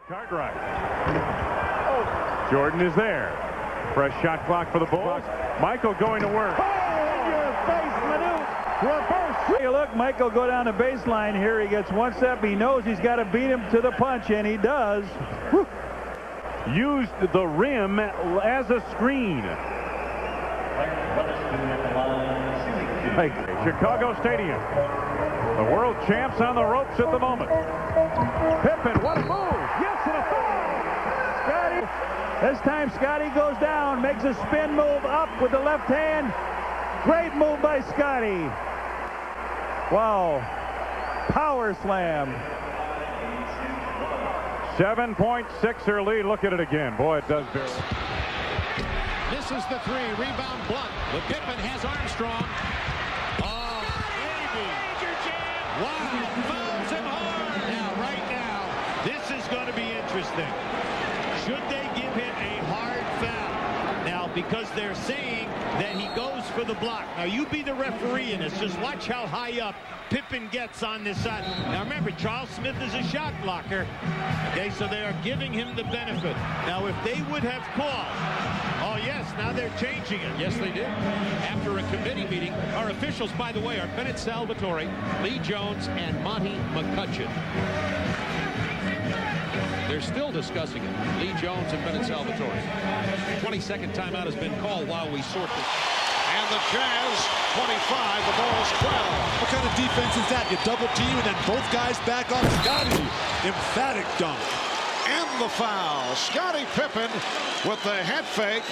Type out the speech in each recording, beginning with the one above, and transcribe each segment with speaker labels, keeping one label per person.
Speaker 1: Cartwright. Jordan is there. Fresh shot clock for the Bulls. Michael going to work.
Speaker 2: In your face, Manu. Reverse. Hey, look, Michael go down the baseline here. He gets one step. He knows he's got to beat him to the punch, and he does. Whew.
Speaker 1: Used the rim as a screen. Chicago Stadium. The world champs on the ropes at the moment. Pippen, what a move. Yes, and a foul.
Speaker 2: Scottie. This time Scottie goes down, makes a spin move up with the left hand. Great move by Scottie. Wow. Power slam.
Speaker 1: 7.6er lead. Look at it again. Boy, it does very.
Speaker 3: Misses the three. Rebound Blunt. But Pippen has Armstrong. Oh, baby. Major jam. Wow. Fouls him hard. Now, right now, this is going to be interesting. Should they give him a hard foul? Now, because they're saying that he goes for the block. Now, you be the referee in this. Just watch how high up Pippen gets on this side. Now, remember, Charles Smith is a shot blocker. Okay, so they are giving him the benefit. Now, if they would have called, oh, yes, now they're changing it.
Speaker 4: Yes, they did. After a committee meeting, our officials, by the way, are Bennett Salvatore, Lee Jones, and Monty McCutcheon. They're still discussing it. Lee Jones and Bennett Salvatore. 22nd timeout has been called while we sort this.
Speaker 5: And the Jazz, 25, the Bulls 12.
Speaker 6: What kind of defense is that? You double team and then both guys back on Scottie. Emphatic dunk.
Speaker 5: And the foul. Scottie Pippen with the head fake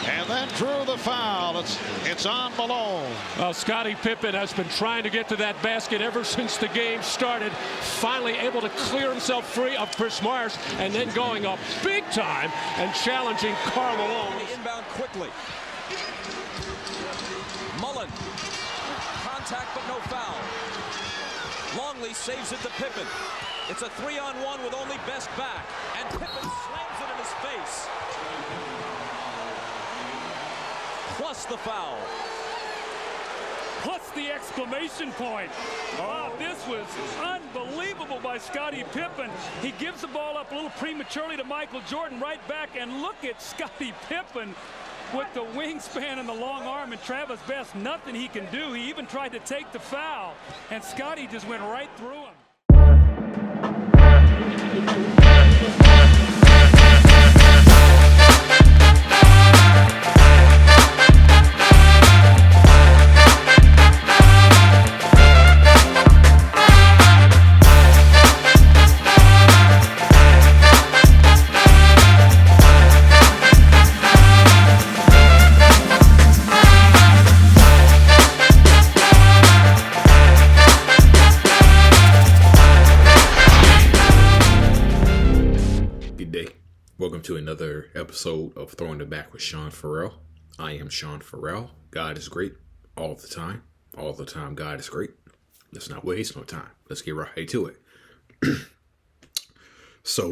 Speaker 5: and then drew the foul. It's on Malone.
Speaker 7: Well, Scottie Pippen has been trying to get to that basket ever since the game started. Finally able to clear himself free of Chris Myers and then going up big time and challenging Karl Malone.
Speaker 8: Inbound quickly. Mullen. Contact but no foul. Longley saves it to Pippen. It's a 3-on-1 with only Best back. And Pippen slams it in his face. Plus the foul.
Speaker 9: Plus the exclamation point. Oh, this was unbelievable by Scottie Pippen. He gives the ball up a little prematurely to Michael Jordan right back. And look at Scottie Pippen with the wingspan and the long arm. And Travis Best, nothing he can do. He even tried to take the foul. And Scottie just went right through him.
Speaker 10: Welcome to another episode of Throwing It Back with Sean Farrell. I am Sean Farrell. God is great all the time. All the time, God is great. Let's not waste no time. Let's get right to it. So,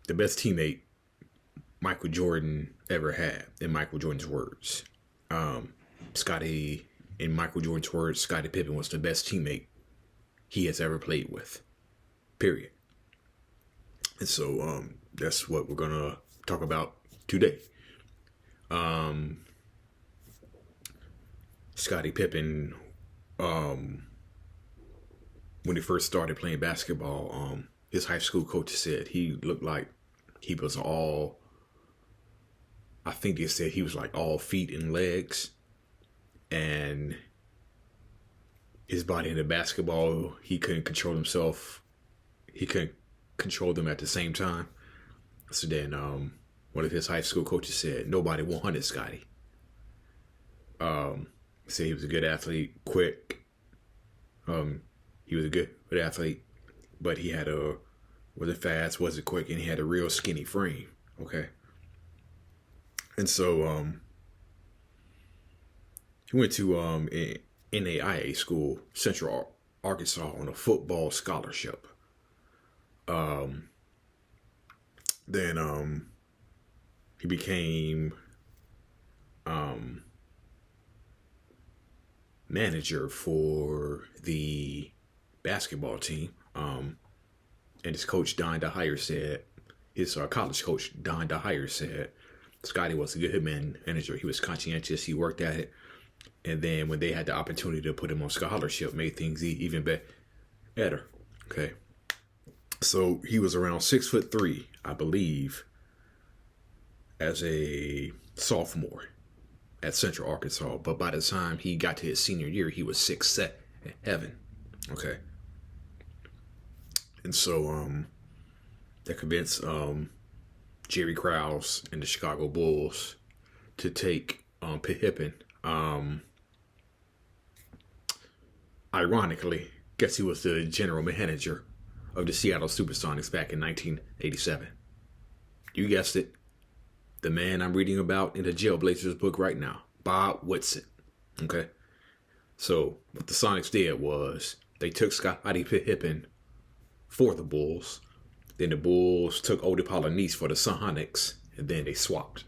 Speaker 10: the best teammate Michael Jordan ever had, in Michael Jordan's words. Scottie, in Michael Jordan's words, Scottie Pippen was the best teammate he has ever played with. Period. And so that's what we're going to talk about today. Scottie Pippen, when he first started playing basketball, his high school coach said he looked like he was all, I think they said he was like all feet and legs. And his body in the basketball, he couldn't control himself. He couldn't control them at the same time. So then one of his high school coaches said nobody wanted Scottie. Said he was a good athlete, quick. He was a good athlete, but he wasn't fast, wasn't quick, and he had a real skinny frame. Okay. And so he went to NAIA school, Central Arkansas, on a football scholarship. Then he became manager for the basketball team. and his coach Don DeHier said, his college coach Don DeHier said, Scottie was a good manager. He was conscientious. He worked at it. And then when they had the opportunity to put him on scholarship, made things even better. Okay. So he was around 6'3", I believe, as a sophomore at Central Arkansas. But by the time he got to his senior year, he was 6'7". Okay. And so that convinced Jerry Krause and the Chicago Bulls to take Pippen. Ironically, guess he was the general manager of the Seattle Supersonics back in 1987. You guessed it. The man I'm reading about in the Jailblazers book right now, Bob Whitsitt. Okay. So what the Sonics did was they took Scottie Pippen for the Bulls. Then the Bulls took Odie Polynice for the Sonics, and then they swapped.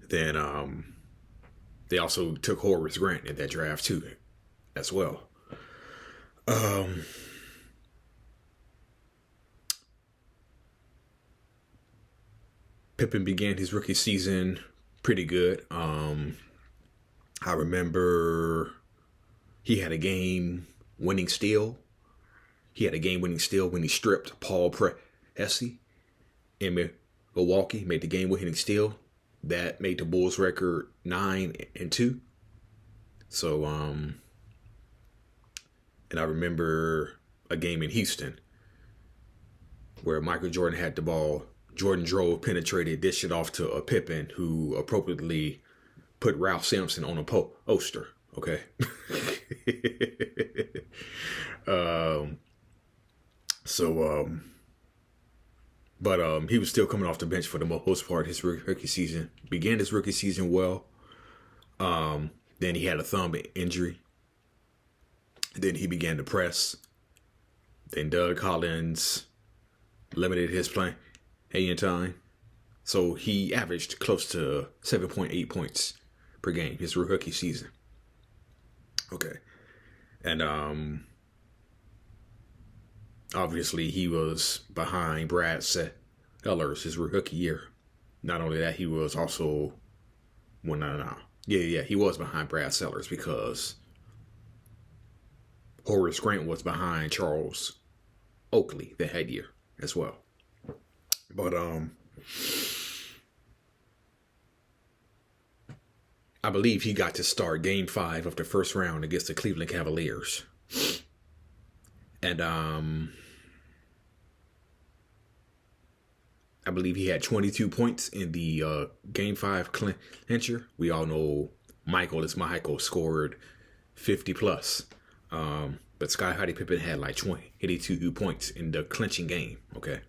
Speaker 10: Then they also took Horace Grant in that draft too, as well. Pippen began his rookie season pretty good. I remember he had a game-winning steal. He had a game-winning steal when he stripped Paul Pressey in Milwaukee, made the game-winning steal. That made the Bulls record 9-2. So, and I remember a game in Houston where Michael Jordan had the ball. Jordan drove, penetrated, dished it off to a Pippen, who appropriately put Ralph Sampson on a poster. Okay. But he was still coming off the bench for the most part. His rookie season began his rookie season well. Then he had a thumb injury. Then he began to press. Then Doug Collins limited his playing time. So he averaged close to 7.8 points per game his rookie season. Okay. And obviously he was behind Brad Sellers his rookie year. Not only that, he was also he was behind Brad Sellers because Horace Grant was behind Charles Oakley that year as well. But I believe he got to start Game 5 of the first round against the Cleveland Cavaliers. And I believe he had 22 points in the Game 5 clincher. We all know Michael scored 50 plus. But Scottie Pippen had like 82 points in the clinching game. Okay.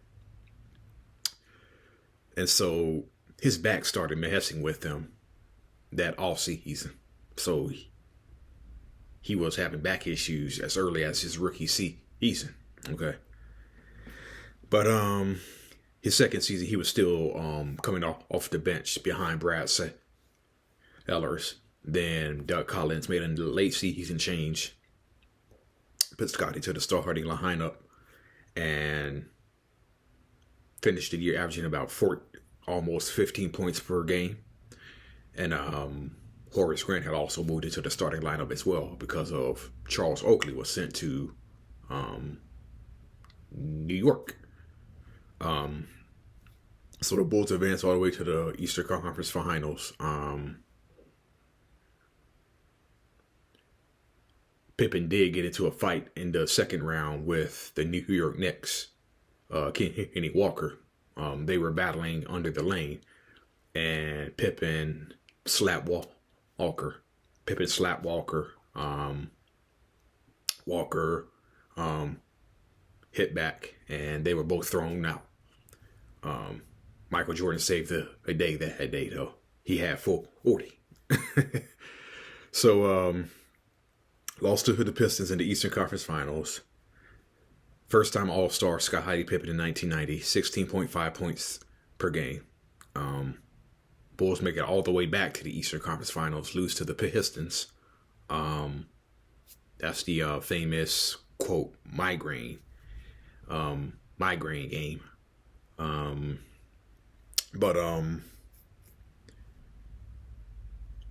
Speaker 10: And so his back started messing with him that off season. So he was having back issues as early as his rookie season. Okay. But his second season, he was still coming off the bench behind Brad Sellers. Then Doug Collins made a late season change, put Scottie to the starting lineup, and finished the year averaging about almost 15 points per game. And Horace Grant had also moved into the starting lineup as well because of Charles Oakley was sent to New York. So the Bulls advanced all the way to the Eastern Conference Finals. Pippen did get into a fight in the second round with the New York Knicks, Kenny Walker. They were battling under the lane, and Pippen slapped Walker. Walker hit back, and they were both thrown out. Michael Jordan saved the day that day, though. He had 40. So, lost to the Pistons in the Eastern Conference Finals. First time All-Star Scottie Pippen in 1990, 16.5 points per game. Bulls make it all the way back to the Eastern Conference Finals, lose to the Pistons. That's the famous quote migraine game. But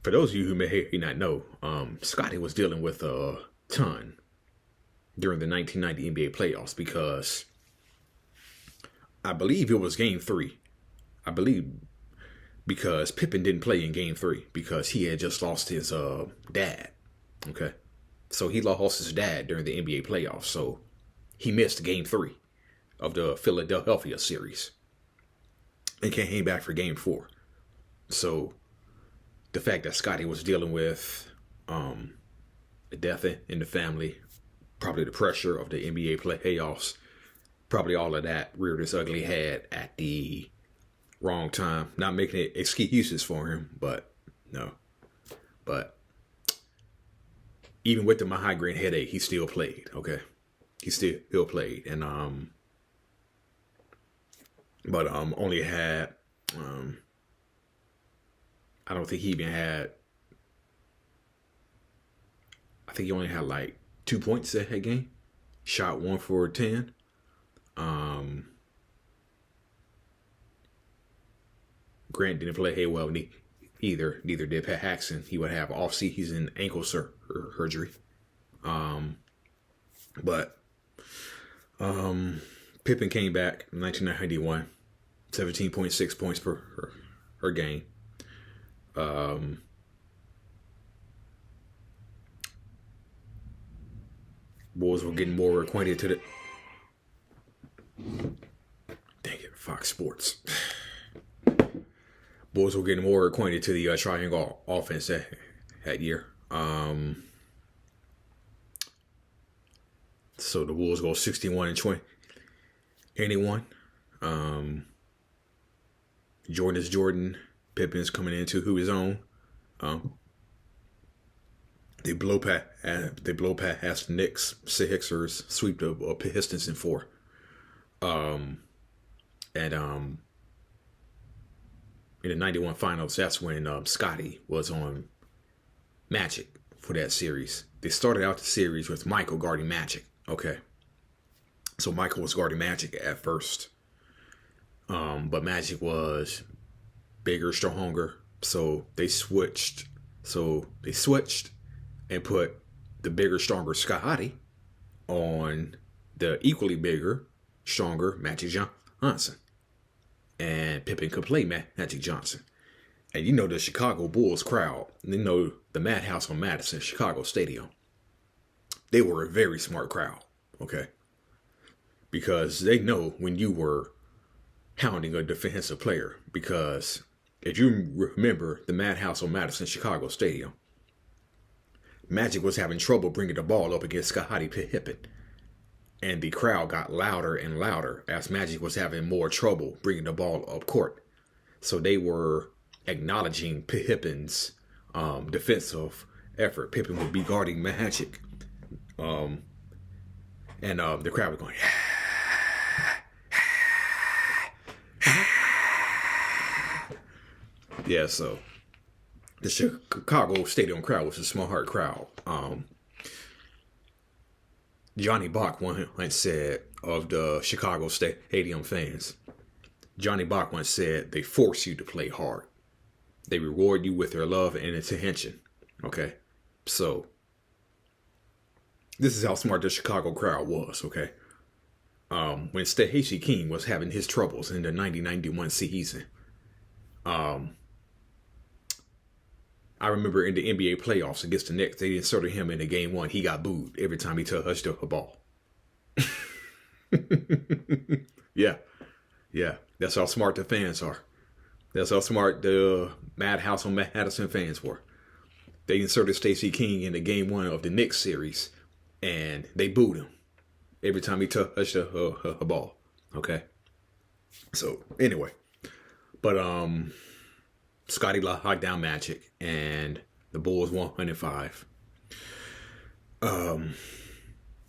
Speaker 10: for those of you who may not know, Scottie was dealing with a ton during the 1990 NBA playoffs because I believe it was Game 3. I believe because Pippen didn't play in Game 3 because he had just lost his dad. Okay, so he lost his dad during the NBA playoffs, so he missed Game 3 of the Philadelphia series and came back for Game 4. So the fact that Scottie was dealing with the death in the family, probably the pressure of the NBA playoffs, probably all of that reared its ugly head at the wrong time. Not making excuses for him, but no. But even with the migraine headache, he still played. Okay, he still played, and but only had I don't think he even had. I think he only had like 2 points that game. Shot 1 for 10. Grant didn't play well either. Neither did Pat Jackson. He would have off-season ankle surgery. But Pippen came back in 1991, 17.6 points per game. Bulls were getting more acquainted to the. Dang it, Fox Sports. Bulls were getting more acquainted to the triangle offense that year. So the Bulls go 61-20. 81. Jordan is Jordan. Pippen's coming into his own. They blow past the Knicks, Sixers, sweep the Pistons in 4. In the 91 finals, that's when Scottie was on Magic for that series. They started out the series with Michael guarding Magic. Okay. So Michael was guarding Magic at first. But Magic was bigger, stronger. So they switched and put the bigger, stronger Scottie on the equally bigger, stronger Magic Johnson. And Pippen could play Magic Johnson. And you know the Chicago Bulls crowd, you know the Madhouse on Madison, Chicago Stadium. They were a very smart crowd, okay? Because they know when you were hounding a defensive player. Because if you remember the Madhouse on Madison, Chicago Stadium, Magic was having trouble bringing the ball up against Scottie Pippen. And the crowd got louder and louder as Magic was having more trouble bringing the ball up court. So they were acknowledging Pippen's defensive effort. Pippen would be guarding Magic. And the crowd was going, yeah, so the Chicago Stadium crowd was a smart crowd. Johnny Bach once said of the Chicago Stadium fans, Johnny Bach once said, they force you to play hard. They reward you with their love and attention. Okay? So, this is how smart the Chicago crowd was, okay? When Stacey King was having his troubles in the 90-91 season, I remember in the NBA playoffs against the Knicks, they inserted him in the game 1. He got booed every time he touched a ball. Yeah. That's how smart the fans are. That's how smart the Madhouse on Madison fans were. They inserted Stacey King in the game 1 of the Knicks series, and they booed him every time he touched a ball. Okay. So anyway, but Scottie locked down Magic, and the Bulls won 105.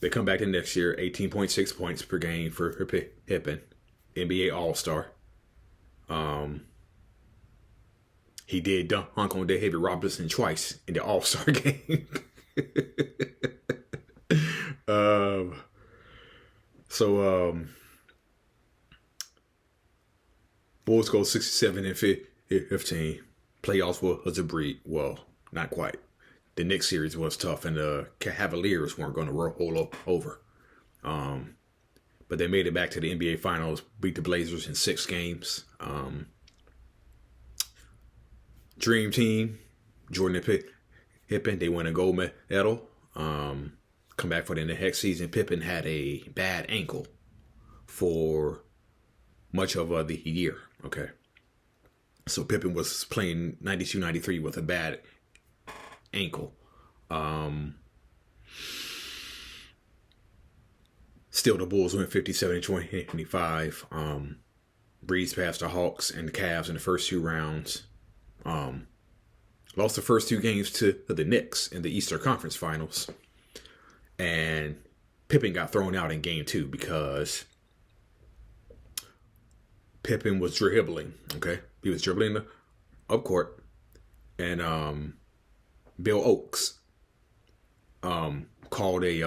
Speaker 10: They come back the next year, 18.6 points per game for Pippen, NBA All-Star. He did dunk on David Robinson twice in the All-Star game. Bulls go 67-15. Playoffs was a breed. Well, not quite. The Knicks series was tough, and the Cavaliers weren't going to roll over. But they made it back to the NBA Finals, beat the Blazers in 6 games. Dream team, Jordan and Pippen, they won a gold medal. Come back for the next season. Pippen had a bad ankle for much of the year. Okay. So Pippen was playing 92-93 with a bad ankle. Still, the Bulls went 57-25. Breezed past the Hawks and the Cavs in the first 2 rounds. Lost the first 2 games to the Knicks in the Eastern Conference Finals. And Pippen got thrown out in game 2 because Pippen was dribbling. Okay. He was dribbling up court. And Bill Oakes called a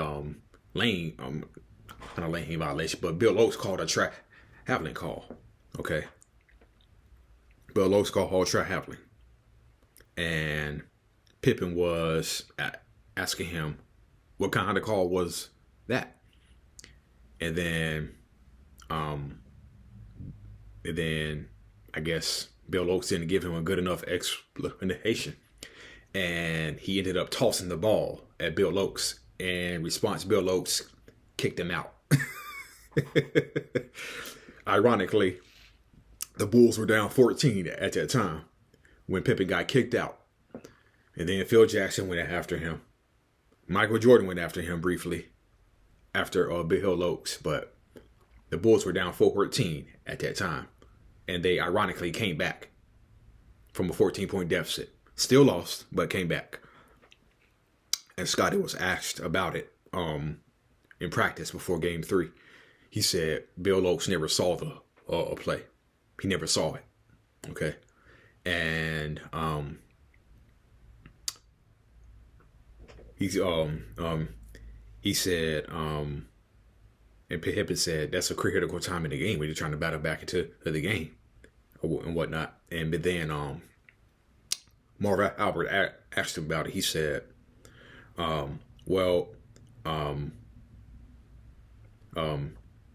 Speaker 10: lane, not a lane violation, but Bill Oakes called a traveling call. Okay. Bill Oakes called traveling. And Pippen was asking him what kind of call was that. And then I guess Bill Oakes didn't give him a good enough explanation. And he ended up tossing the ball at Bill Oakes. In response, Bill Oakes kicked him out. Ironically, the Bulls were down 14 at that time when Pippen got kicked out. And then Phil Jackson went after him. Michael Jordan went after him briefly after Bill Oakes. But the Bulls were down 14 at that time. And they ironically came back from a 14-point deficit. Still lost, but came back. And Scottie was asked about it in practice before game 3. He said Bill Oakes never saw the play. He never saw it. Okay. And he said, and Pippen said that's a critical time in the game when you're trying to battle back into the game and whatnot. And but then Marv Albert asked him about it. He said,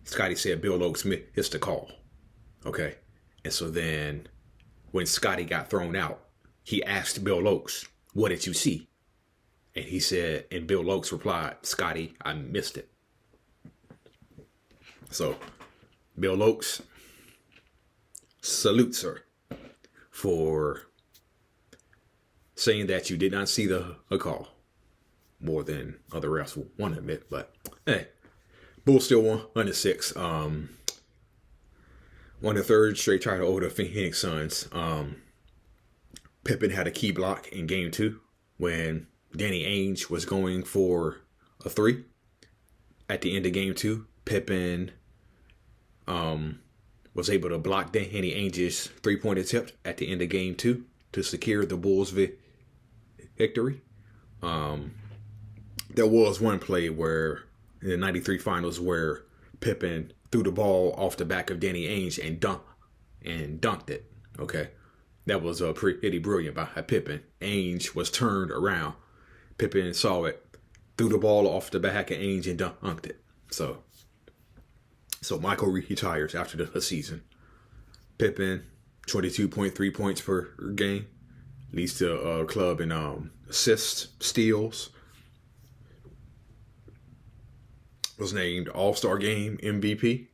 Speaker 10: Scottie said Bill Oakes missed the call. Okay. And so then when Scottie got thrown out, he asked Bill Oakes, what did you see? And he said, and Bill Oakes replied, Scottie, I missed it. So Bill Oakes salutes her for saying that you did not see the call. More than other refs want to admit, but hey, Bulls still won 106. Won the 3rd straight title over the Phoenix Suns. Pippen had a key block in game 2 when Danny Ainge was going for a 3. At the end of game 2, Pippen was able to block Danny Ainge's 3-point attempt at the end of game 2 to secure the Bulls' victory. There was one play where in the 93 finals where Pippen threw the ball off the back of Danny Ainge and dunked it. Okay. That was pretty brilliant by Pippen. Ainge was turned around. Pippen saw it, threw the ball off the back of Ainge and dunked it. So Michael retires after the season. Pippen, 22.3 points per game. Leads the club in assists, steals. Was named All-Star Game MVP.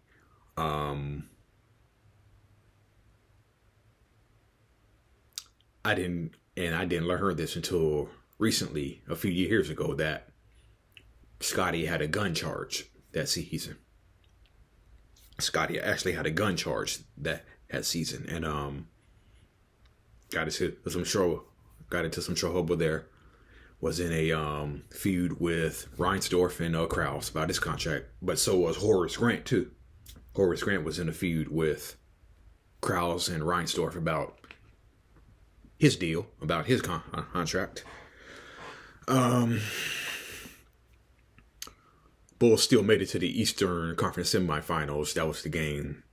Speaker 10: I didn't learn this until recently, a few years ago, that Scottie had a gun charge that season. Scottie actually had a gun charge that season, and got into some trouble there. Was in a feud with Reinsdorf and Krause about his contract, but so was Horace Grant too. Horace Grant was in a feud with Krause and Reinsdorf about his deal, about his contract. Bulls still made it to the Eastern Conference semifinals. That was the game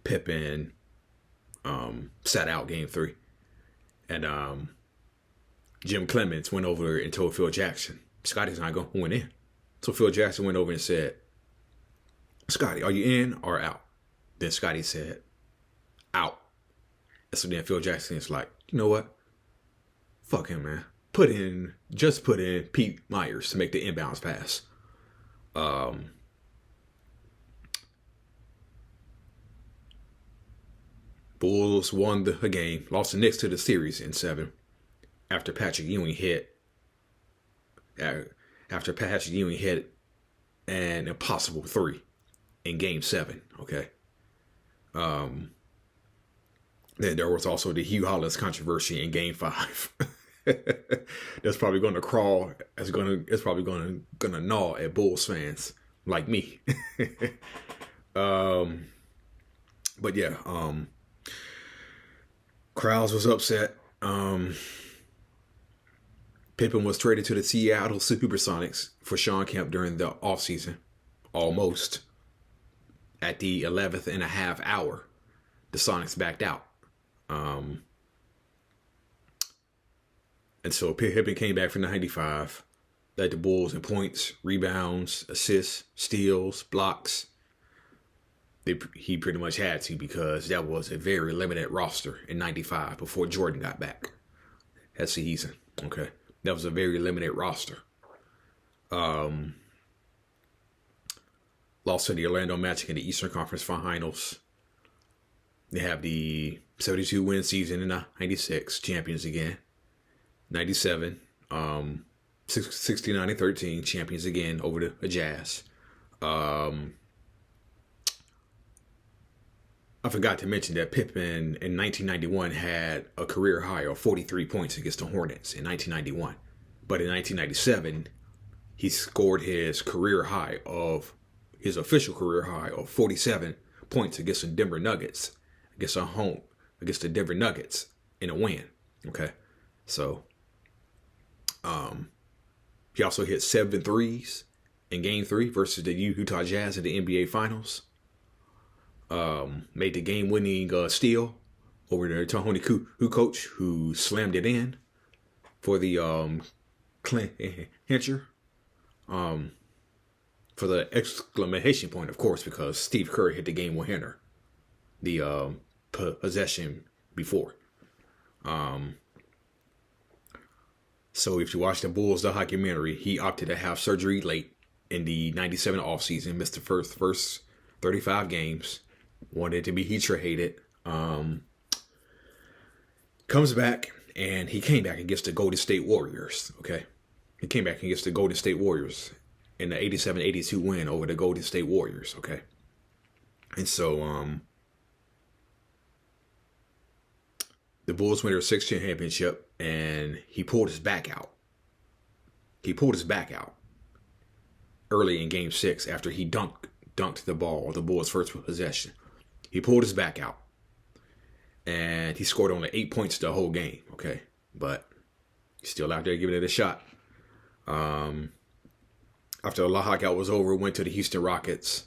Speaker 10: Pippen sat out game 3. And Jim Clemens went over and told Phil Jackson, Scottie's not going to win in. So Phil Jackson went over and said, Scottie, are you in or out? Then Scottie said, out. And so then Phil Jackson is like, you know what? Fuck him, man. Just put in Pete Myers to make the inbounds pass. Bulls won the game, lost the Knicks to the series in 7 after Patrick Ewing hit an impossible 3 in game 7. Okay. Then there was also the Hugh Hollins controversy in game 5. That's probably going to crawl. It's probably going to gnaw at Bulls fans like me. But yeah, Krause was upset. Pippen was traded to the Seattle Supersonics for Sean Kemp during the offseason. Almost. At the 11th and a half hour, the Sonics backed out. And so Pippen came back for 95, led the Bulls in points, rebounds, assists, steals, blocks. He pretty much had to, because that was a very limited roster in 95 before Jordan got back that season. Okay. That was a very limited roster. Lost to the Orlando Magic in the Eastern Conference Finals. They have the 72-win season in 96, champions again. 97, 69-13, champions again over the Jazz. I forgot to mention that Pippen in 1991 had a career high of 43 points against the Hornets in 1991. But in 1997, he scored his official career high of 47 points against the Denver Nuggets, against the Denver Nuggets in a win. Okay. So, he also hit 7 threes in game 3 versus the Utah Jazz in the NBA Finals. Made the game-winning steal over the Tony Kukoc, who slammed it in for the clincher. For the exclamation point, of course, because Steve Kerr hit the game-winner the possession before. So if you watch the Bulls documentary, he opted to have surgery late in the 97 offseason, missed the first 35 games. Wanted to be traded. Comes back, and he came back against the Golden State Warriors. Okay, he came back against the Golden State Warriors in the 87-82 win over the Golden State Warriors. Okay, and so the Bulls win their 6th championship, and he pulled his back out. Early in Game 6 after he dunked the ball, the Bulls' first possession. He pulled his back out, and he scored only 8 points the whole game. Okay, but he's still out there giving it a shot. After the lockout was over, went to the Houston Rockets.